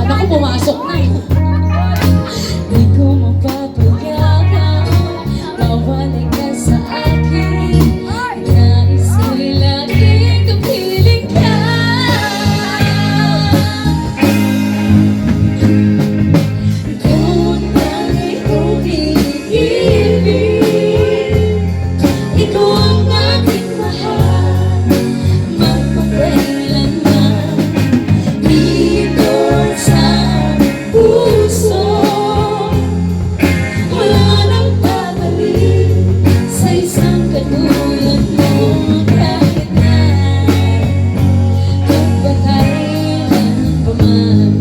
Naku, pumasok na eh. Di ko mapapayagan mawalay ka sa akin. Nais ko'y laging kapiling ka. Ikaw ang tanging kong iniibig. Ikaw ang aking mahal, magpakailanman. Dito sa puso, wala nang babalik sa isang katulad mo. Kahit na magpakailan pa man,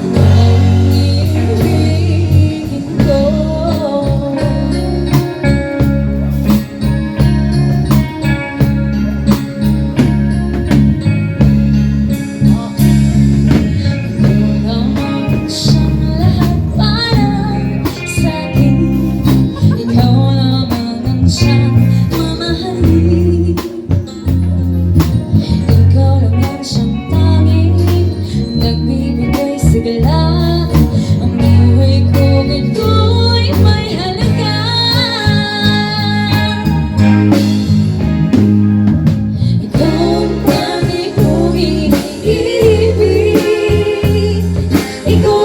ikaw ang iibigin ko. Ikaw naman siyang lahat para sa'kin. Ikaw naman ang siyang mamahalin. Ikaw naman siyang tanging nagbibigay sigla. Ang buhay ko ito'y may halaga. Ikaw ang tanging kong iniibig. Ikaw